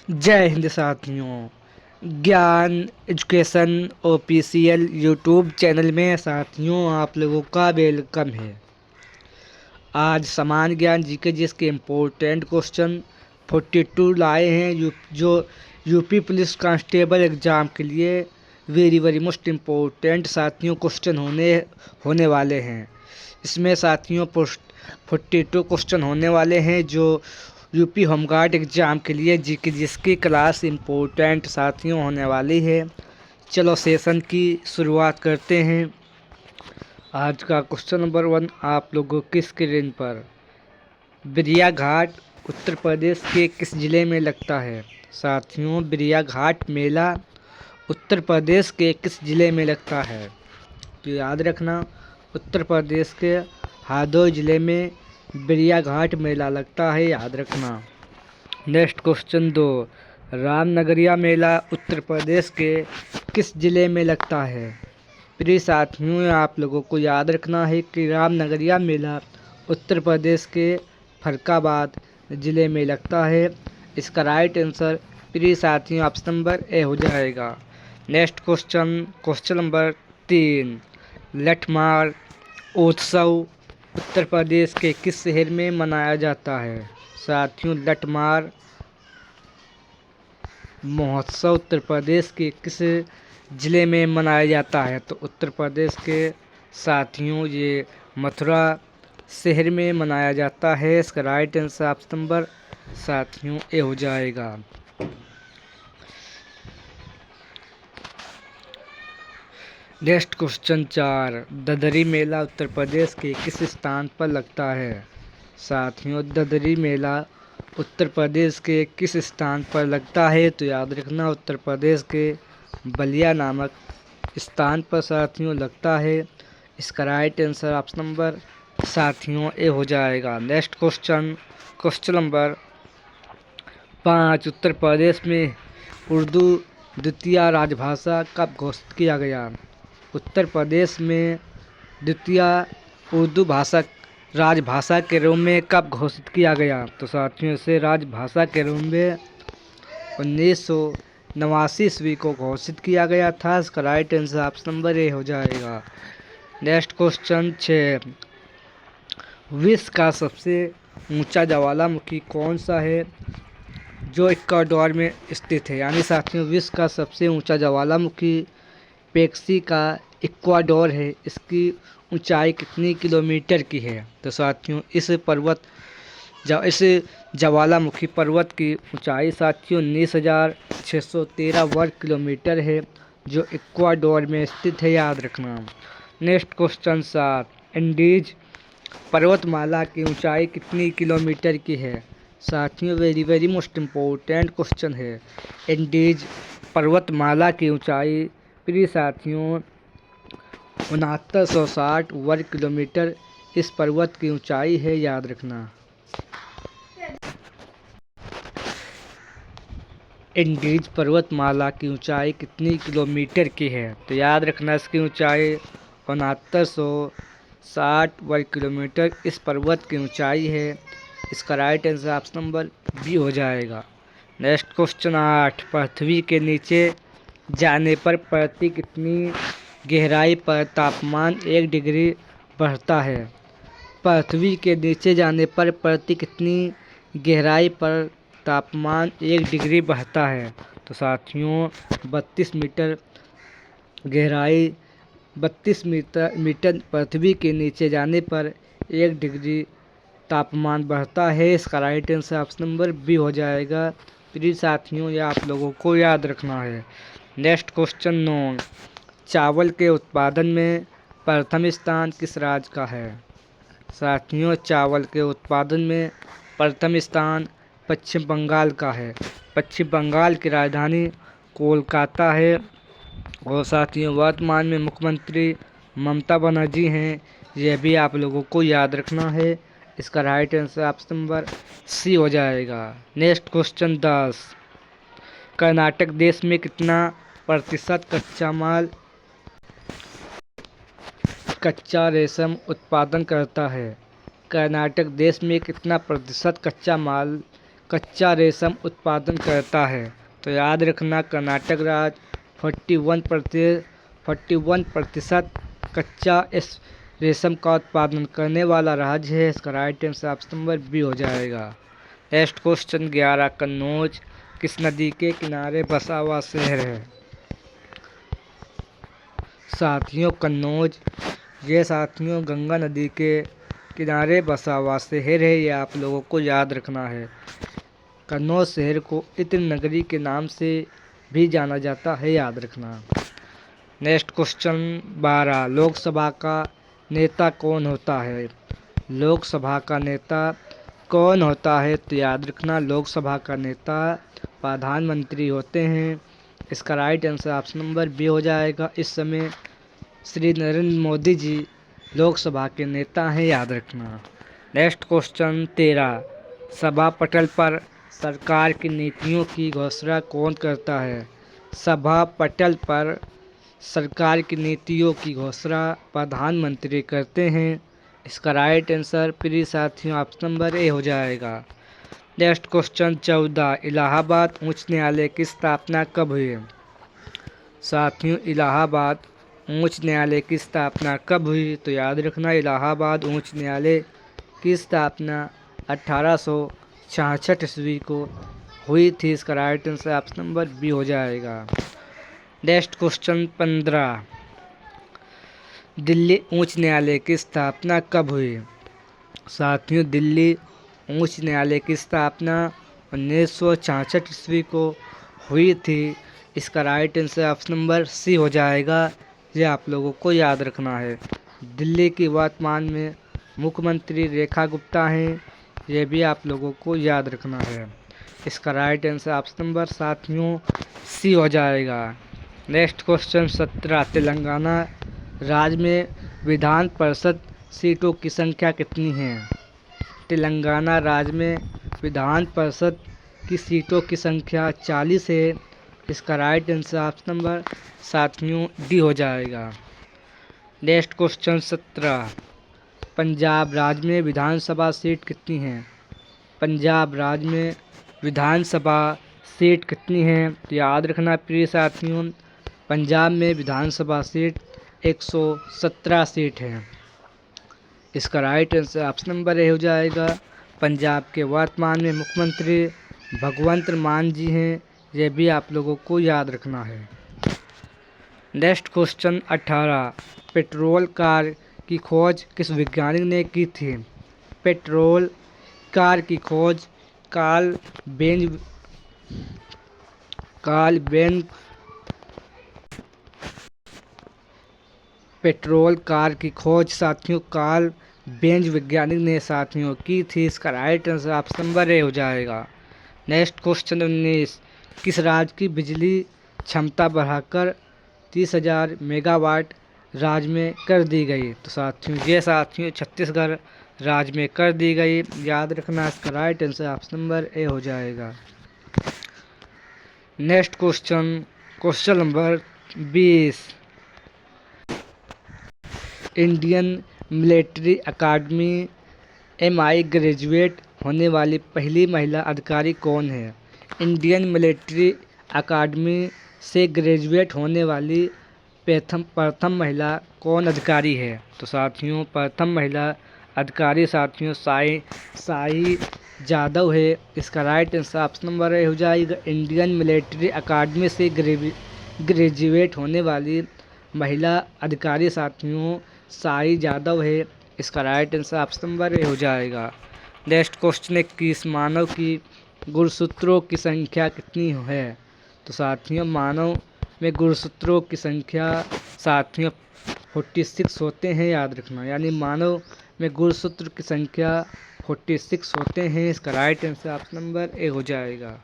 जय हिंद साथियों। ज्ञान एजुकेशन ऑफिशियल यूट्यूब चैनल में साथियों आप लोगों का वेलकम है। आज समान ज्ञान जीके जिसके इम्पोर्टेंट क्वेश्चन 42 लाए हैं जो यूपी पुलिस कांस्टेबल एग्ज़ाम के लिए वेरी मोस्ट इम्पोर्टेंट साथियों क्वेश्चन होने वाले हैं। इसमें साथियों 42 क्वेश्चन होने वाले हैं जो यूपी होमगार्ड एग्ज़ाम के लिए जिसकी क्लास इम्पोर्टेंट साथियों होने वाली है। चलो सेशन की शुरुआत करते हैं। आज का क्वेश्चन नंबर 1 आप लोगों की स्क्रीन पर। बिरिया घाट उत्तर प्रदेश के किस ज़िले में लगता है? साथियों बिरिया घाट मेला उत्तर प्रदेश के किस ज़िले में लगता है? तो याद रखना उत्तर प्रदेश के हरदोई ज़िले में बिरिया घाट मेला लगता है, याद रखना। नेक्स्ट क्वेश्चन 2 रामनगरिया मेला उत्तर प्रदेश के किस ज़िले में लगता है? प्रिय साथियों आप लोगों को याद रखना है कि रामनगरिया मेला उत्तर प्रदेश के फरुखाबाद ज़िले में लगता है। इसका राइट आंसर प्रिय साथियों ऑप्शन नंबर ए हो जाएगा। नेक्स्ट क्वेश्चन नंबर 3 लठमार उत्सव उत्तर प्रदेश के किस शहर में मनाया जाता है? साथियों लठमार महोत्सव उत्तर प्रदेश के किस ज़िले में मनाया जाता है? तो उत्तर प्रदेश के साथियों ये मथुरा शहर में मनाया जाता है। इसका राइट आंसर ऑप्शन नंबर साथियों ए हो जाएगा। नेक्स्ट क्वेश्चन 4 ददरी मेला उत्तर प्रदेश के किस स्थान पर लगता है? साथियों ददरी मेला उत्तर प्रदेश के किस स्थान पर लगता है? तो याद रखना उत्तर प्रदेश के बलिया नामक स्थान पर साथियों लगता है। इसका राइट आंसर ऑप्शन नंबर साथियों ए हो जाएगा। Next question number 5 Uttar Pradesh में उर्दू द्वितीय राजभाषा कब घोषित किया गया? उत्तर प्रदेश में द्वितीय उर्दू भाषा राजभाषा के रूप में कब घोषित किया गया? तो साथियों इसे राजभाषा के रूप में 1989 ईस्वी को घोषित किया गया था। इसका right answer option number A हो जाएगा। नेक्स्ट क्वेश्चन 6 विश्व का सबसे ऊंचा ज्वालामुखी कौन सा है जो इक्वाडोर में स्थित है? यानी साथियों विश्व का सबसे ऊंचा ज्वालामुखी पेक्सी का इक्वाडोर है। इसकी ऊंचाई कितनी किलोमीटर की है? तो साथियों इस ज्वालामुखी पर्वत की ऊंचाई साथियों 19,613 वर्ग किलोमीटर है जो इक्वाडोर में स्थित है, याद रखना। नेक्स्ट क्वेश्चन 7 एंडीज पर्वतमाला की ऊंचाई कितनी किलोमीटर की है? साथियों वेरी मोस्ट इम्पोर्टेंट क्वेश्चन है। एंडीज पर्वतमाला की ऊंचाई प्रिय साथियों 6960 वर्ग किलोमीटर इस पर्वत की ऊंचाई है, याद रखना। एंडीज पर्वतमाला की ऊंचाई कितनी किलोमीटर की है? तो याद रखना इसकी ऊंचाई 6960 वर्ग किलोमीटर इस पर्वत की ऊंचाई है। इसका right answer option number B हो जाएगा। नेक्स्ट क्वेश्चन 8 पृथ्वी के नीचे जाने पर प्रति कितनी गहराई पर तापमान 1 डिग्री बढ़ता है? पृथ्वी के नीचे जाने पर प्रति कितनी गहराई पर तापमान 1 डिग्री बढ़ता है? तो साथियों 32 मीटर गहराई 32 मीटर पृथ्वी के नीचे जाने पर 1 डिग्री तापमान बढ़ता है। इसका right answer option number B हो जाएगा। प्लीज़ साथियों ये आप लोगों को याद रखना है। नेक्स्ट क्वेश्चन 9 चावल के उत्पादन में प्रथम स्थान किस राज्य का है? साथियों चावल के उत्पादन में प्रथम स्थान पश्चिम बंगाल का है। पश्चिम बंगाल की राजधानी कोलकाता है और साथियों वर्तमान में मुख्यमंत्री ममता बनर्जी हैं। यह भी आप लोगों को याद रखना है। इसका right answer option number C हो जाएगा। नेक्स्ट क्वेश्चन 10 कर्नाटक देश में कितना प्रतिशत कच्चा रेशम उत्पादन करता है? कर्नाटक देश में कितना प्रतिशत कच्चा माल कच्चा रेशम उत्पादन करता है? तो याद रखना कर्नाटक राज्य 41% कच्चा इस रेशम का उत्पादन करने वाला राज्य है। इसका right answer option number B हो जाएगा। नेक्स्ट क्वेश्चन 11, कन्नौज किस नदी के किनारे बसा हुआ शहर है? साथियों कन्नौज ये साथियों गंगा नदी के किनारे बसा हुआ शहर है, ये आप लोगों को याद रखना है। कन्नौज शहर को इत्र नगरी के नाम से भी जाना जाता है, याद रखना। नेक्स्ट क्वेश्चन 12, लोकसभा का नेता कौन होता है? लोकसभा का नेता कौन होता है? तो याद रखना लोकसभा का नेता प्रधानमंत्री होते हैं। इसका right answer option number B हो जाएगा। इस समय श्री नरेंद्र मोदी जी लोकसभा के नेता हैं, याद रखना। नेक्स्ट क्वेश्चन 13, सभा पटल पर सरकार की नीतियों की घोषणा कौन करता है? सभा पटल पर सरकार की नीतियों की घोषणा प्रधानमंत्री करते हैं। इसका राइट आंसर प्रिय साथियों ऑप्शन नंबर ए हो जाएगा। नेक्स्ट क्वेश्चन 14, इलाहाबाद उच्च न्यायालय की स्थापना कब हुई? साथियों इलाहाबाद उच्च न्यायालय की स्थापना कब हुई? तो याद रखना इलाहाबाद उच्च न्यायालय की स्थापना 1866 ईस्वी को हुई थी। इसका right answer option number B हो जाएगा। नेक्स्ट क्वेश्चन 15, दिल्ली उच्च न्यायालय की स्थापना कब हुई? साथियों दिल्ली उच्च न्यायालय की स्थापना 1966 ईस्वी को हुई थी। इसका right answer option number C हो जाएगा। ये आप लोगों को याद रखना है। दिल्ली की वर्तमान में मुख्यमंत्री रेखा गुप्ता हैं, ये भी आप लोगों को याद रखना है। इसका राइट आंसर ऑप्शन नंबर साथियों सी हो जाएगा। नेक्स्ट क्वेश्चन 17, तेलंगाना राज्य में विधान परिषद सीटों की संख्या कितनी है? तेलंगाना राज्य में विधान परिषद की सीटों की संख्या 40 है। इसका राइट आंसर ऑप्शन नंबर साथियों डी हो जाएगा। नेक्स्ट क्वेश्चन 17, पंजाब राज्य में विधानसभा सीट कितनी है? पंजाब राज्य में विधानसभा सीट कितनी है? तो याद रखना प्रिय साथियों पंजाब में विधानसभा सीट 117 सीट है। इसका right answer option number A हो जाएगा। पंजाब के वर्तमान में मुख्यमंत्री भगवंत मान जी हैं, यह भी आप लोगों को याद रखना है। नेक्स्ट क्वेश्चन 18, पेट्रोल कार की खोज किस वैज्ञानिक ने की थी? पेट्रोल कार की खोज कार्ल बेंज पेट्रोल कार की खोज साथियों कार्ल बेंज वैज्ञानिक ने साथियों की थी। इसका right answer option number A हो जाएगा। नेक्स्ट क्वेश्चन 19, किस राज्य की बिजली क्षमता बढ़ाकर 30,000 मेगावाट राज्य में कर दी गई? तो साथियों छत्तीसगढ़ राज्य में कर दी गई, याद रखना। इसका right answer option number A हो जाएगा। Next question number 20, Indian military academy MI graduate होने वाली पहली महिला अधिकारी कौन है? इंडियन मिलिट्री अकादमी से ग्रेजुएट होने वाली प्रथम महिला कौन अधिकारी है? तो साथियों प्रथम महिला अधिकारी साथियों साई जादव है। इसका right answer option number A हो जाएगा। इंडियन मिलिट्री अकादमी से ग्रेजुएट होने वाली महिला अधिकारी साथियों साई जादव है। इसका right answer option number A हो जाएगा। नेक्स्ट क्वेश्चन 21, मानव की गुणसूत्रों की संख्या कितनी है? तो साथियों मानव में गुणसूत्रों की संख्या साथियों 46 होते हैं, याद रखना। यानी मानव में गुणसूत्र की संख्या 46 होते हैं। इसका right answer option number A हो जाएगा।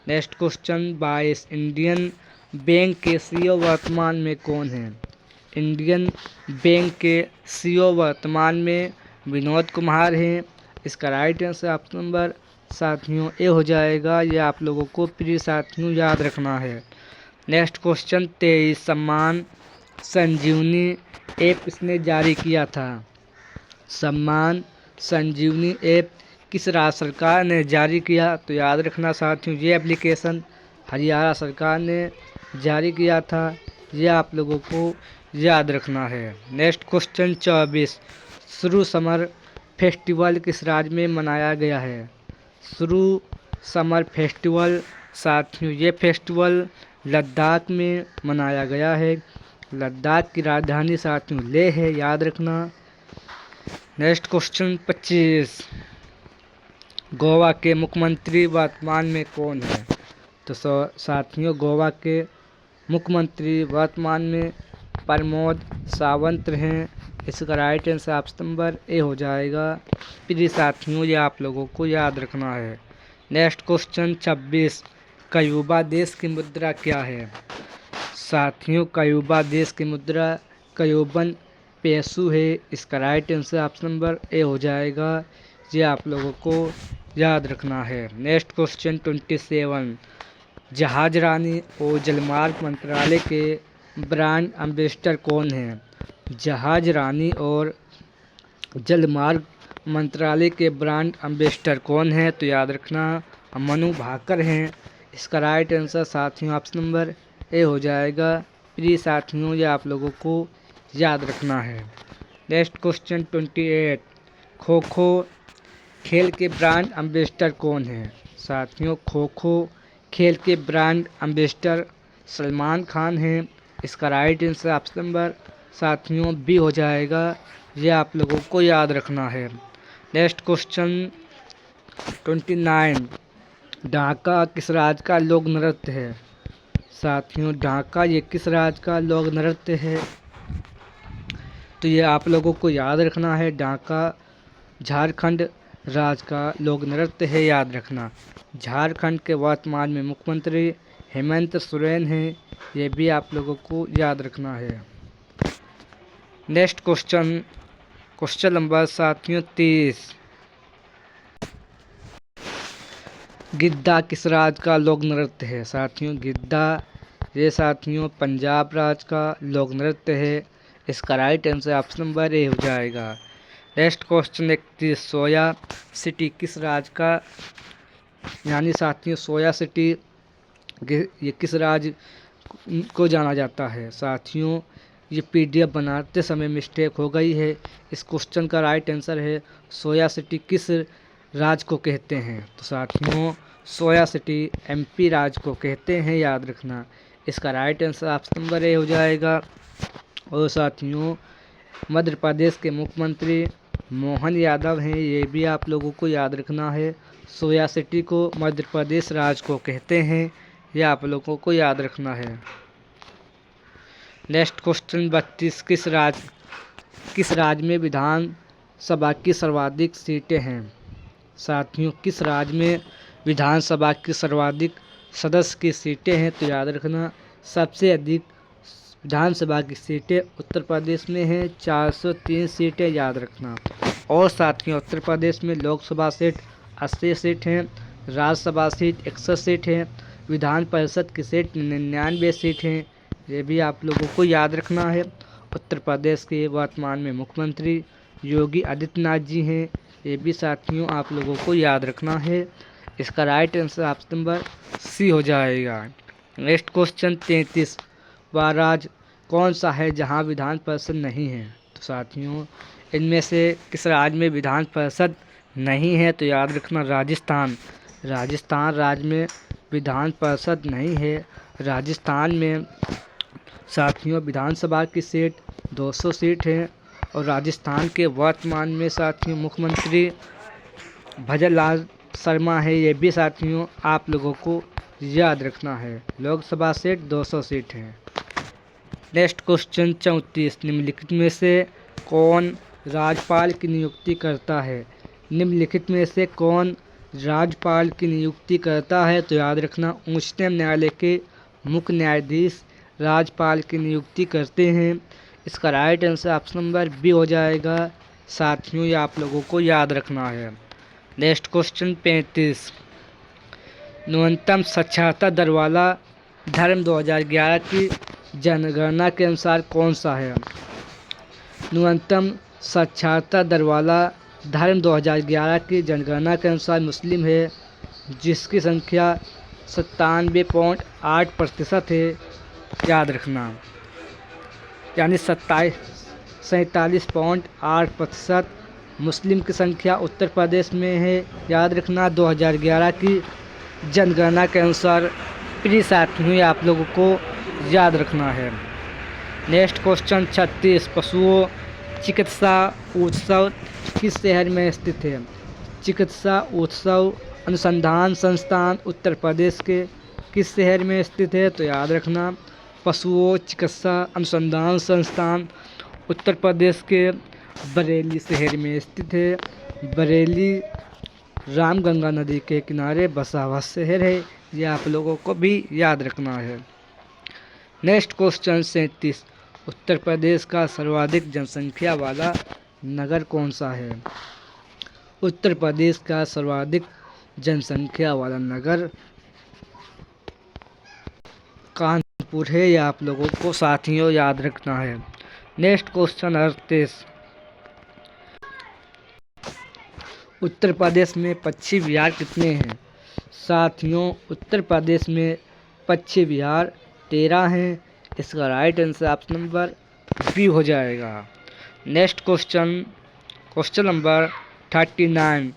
नेक्स्ट क्वेश्चन 22, इंडियन बैंक के CEO वर्तमान में कौन है? इंडियन बैंक के CEO वर्तमान में विनोद कुमार हैं। इसका राइट आंसर ऑप्शन नंबर साथियों ए हो जाएगा। यह आप लोगों को प्रिय साथियों याद रखना है। नेक्स्ट क्वेश्चन 23, सम्मान संजीवनी ऐप किसने जारी किया था? सम्मान संजीवनी ऐप किस राज्य सरकार ने जारी किया? तो याद रखना साथियों, ये एप्लीकेशन हरियाणा सरकार ने जारी किया था। ये आप लोगों को याद रखना है। नेक्स्ट क्वेश्चन 24, शुरू समर फेस्टिवल किस राज्य में मनाया गया है? शुरू समर फेस्टिवल साथियों, ये फेस्टिवल लद्दाख में मनाया गया है। लद्दाख की राजधानी साथियों लेह है, याद रखना। नेक्स्ट क्वेश्चन 25, गोवा के मुख्यमंत्री वर्तमान में कौन है? तो साथियों, गोवा के मुख्यमंत्री वर्तमान में प्रमोद सावंत हैं। इसका right answer option number A हो जाएगा। प्रिय साथियों, ये आप लोगों को याद रखना है। नेक्स्ट क्वेश्चन 26, क्यूबा देश की मुद्रा क्या है? साथियों, क्यूबा देश की मुद्रा क्यूबन पेसो है। इसका right answer option number A हो जाएगा। ये आप लोगों को याद रखना है। नेक्स्ट क्वेश्चन 27, जहाज रानी और जलमार्ग मंत्रालय के ब्रांड एम्बेसडर कौन हैं? जहाज रानी और जलमार्ग मंत्रालय के ब्रांड एम्बेसडर कौन हैं? तो याद रखना मनु भाकर हैं। इसका राइट आंसर साथियों ऑप्शन नंबर ए हो जाएगा। प्रिय साथियों, ये आप लोगों को याद रखना है। नेक्स्ट क्वेश्चन 28, खो खो खेल के ब्रांड एम्बेसडर कौन हैं? साथियों, खो खो खेल के ब्रांड एम्बेसडर सलमान खान हैं। इसका राइट आंसर ऑप्शन नंबर साथियों बी हो जाएगा। ये आप लोगों को याद रखना है। नेक्स्ट क्वेश्चन 29, ढाका किस राज्य का लोक नृत्य है? साथियों, ढाका ये किस राज्य का लोक नृत्य है? तो ये आप लोगों को याद रखना है। ढाका झारखंड राज्य का लोक नृत्य है, याद रखना। झारखंड के वर्तमान में मुख्यमंत्री हेमंत सोरेन हैं। ये भी आप लोगों को याद रखना है। नेक्स्ट क्वेश्चन नंबर साथियों 30, गिद्दा किस राज्य का लोक नृत्य है? साथियों, गिद्दा ये साथियों पंजाब राज्य का लोक नृत्य है। इसका right answer option number A हो जाएगा। नेक्स्ट क्वेश्चन 31, सोया सिटी किस राज्य का, यानी साथियों सोया सिटी ये किस राज्य को जाना जाता है? साथियों, ये पीडीएफ बनाते समय मिस्टेक हो गई है। इस क्वेश्चन का राइट आंसर है सोया सिटी किस राज्य को कहते हैं? तो साथियों, सोया सिटी एमपी राज्य को कहते हैं, याद रखना। इसका right answer option number A हो जाएगा। और साथियों, मध्य प्रदेश के मुख्यमंत्री मोहन यादव हैं। ये भी आप लोगों को याद रखना है। सोया सिटी को मध्य प्रदेश राज्य को कहते हैं, यह आप लोगों को याद रखना है। नेक्स्ट क्वेश्चन 32, किस राज्य में विधानसभा की सर्वाधिक सीटें हैं? साथियों, किस राज्य में विधानसभा की सर्वाधिक सदस्य की सीटें हैं? तो याद रखना सबसे अधिक विधानसभा की सीटें उत्तर प्रदेश में हैं, 403 सीटें, याद रखना। और साथियों, उत्तर प्रदेश में लोकसभा सीट 80 सीट हैं, राज्यसभा सीट 61 सीट हैं, विधान परिषद की सीट 99 सीट हैं। ये भी आप लोगों को याद रखना है। उत्तर प्रदेश के वर्तमान में मुख्यमंत्री योगी आदित्यनाथ जी हैं। ये भी साथियों आप लोगों को याद रखना है। इसका right answer option number C हो जाएगा। नेक्स्ट क्वेश्चन 33, वह राज्य कौन सा है जहां विधान परिषद नहीं है? तो साथियों, इनमें से किस राज्य में विधान परिषद नहीं है? तो याद रखना राजस्थान राज्य में विधान परिषद नहीं है। राजस्थान में साथियों विधानसभा की सीट 200 सीट है। और राजस्थान के वर्तमान में साथियों मुख्यमंत्री भजन लाल शर्मा है। ये भी साथियों आप लोगों को याद रखना है। लोकसभा सीट 200 सीट है। नेक्स्ट क्वेश्चन 34, निम्नलिखित में से कौन राज्यपाल की नियुक्ति करता है? निम्नलिखित में से कौन राज्यपाल की नियुक्ति करता है? तो याद रखना उच्चतम न्यायालय के मुख्य न्यायाधीश राज्यपाल की नियुक्ति करते हैं। इसका right answer option number B हो जाएगा। साथियों, ये आप लोगों को याद रखना है। नेक्स्ट क्वेश्चन 35, न्यूनतम साक्षरता दर वाला धर्म 2011 की जनगणना के अनुसार कौन सा है? न्यूनतम साक्षरता दर वाला धर्म 2011 की जनगणना के अनुसार मुस्लिम है, जिसकी संख्या 97.8% है। याद रखना, यानी 47.8% मुस्लिम की संख्या उत्तर प्रदेश में है। याद रखना 2011 की जनगणना के अनुसार। प्लीज़ साथियों आप लोगों को याद रखना है। नेक्स्ट क्वेश्चन 36, पशुओं चिकित्सा उत्सव किस शहर में स्थित है? चिकित्सा उत्सव अनुसंधान संस्थान उत्तर प्रदेश के किस शहर में स्थित है? तो याद रखना पशुओं चिकित्सा अनुसंधान संस्थान उत्तर प्रदेश के बरेली शहर में स्थित है। बरेली रामगंगा नदी के किनारे बसा हुआ शहर है, ये आप लोगों को भी याद रखना है। नेक्स्ट क्वेश्चन 37, उत्तर प्रदेश का सर्वाधिक जनसंख्या वाला नगर कौन सा है? उत्तर प्रदेश का सर्वाधिक जनसंख्या वाला नगर कानपुर है, यह आप लोगों को साथियों याद रखना है। नेक्स्ट क्वेश्चन 38, उत्तर प्रदेश में पक्षी विहार कितने हैं? साथियों उत्तर प्रदेश में पक्षी विहार 13 हैं। इसका right answer option number B हो जाएगा। नेक्स्ट क्वेश्चन नंबर 39,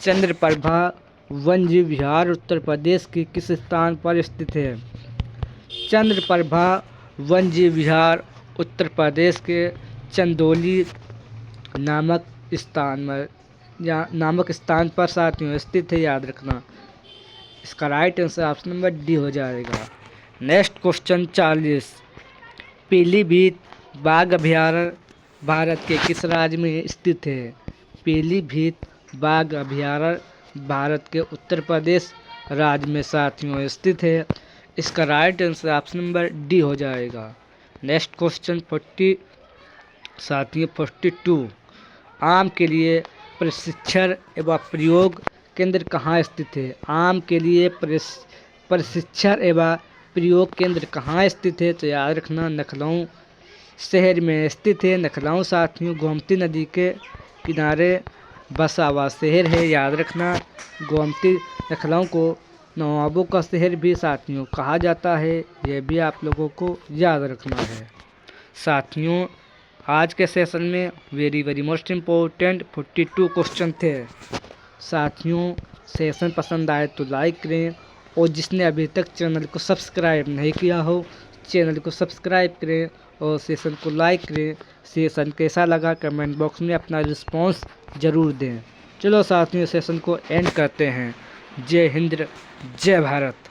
चंद्रप्रभा वन्य विहार उत्तर प्रदेश के किस स्थान पर स्थित है? चंद्रप्रभा वन्य विहार उत्तर प्रदेश के चंदौली नामक स्थान पर साथियों स्थित है। याद रखना, इसका right answer option number D हो जाएगा। नेक्स्ट क्वेश्चन 40, पीलीभीत बाघ अभयारण्य भारत के किस राज्य में स्थित है? पीलीभीत बाघ अभयारण्य भारत के उत्तर प्रदेश राज्य में साथियों स्थित है। इसका right answer option number D हो जाएगा। नेक्स्ट क्वेश्चन 42, आम के लिए प्रशिक्षण एवं प्रयोग केंद्र कहाँ स्थित है? आम के लिए प्रशिक्षण एवं प्रयोग केंद्र कहाँ स्थित है? तो याद रखना लखनऊ शहर में स्थित है। लखनऊ साथियों गोमती नदी के किनारे बसा हुआ शहर है। याद रखना गोमती लखनऊ को नवाबों का शहर भी साथियों कहा जाता है, यह भी आप लोगों को याद रखना है। साथियों आज के सेशन में वेरी मोस्ट इम्पोर्टेंट 42 क्वेश्चन थे। साथियों सेशन पसंद आए तो लाइक करें, और जिसने अभी तक चैनल को सब्सक्राइब नहीं किया हो चैनल को सब्सक्राइब करें और सेशन को लाइक करें। सेशन कैसा लगा कमेंट बॉक्स में अपना रिस्पांस ज़रूर दें। चलो साथियों सेशन को एंड करते हैं। जय हिंद जय भारत।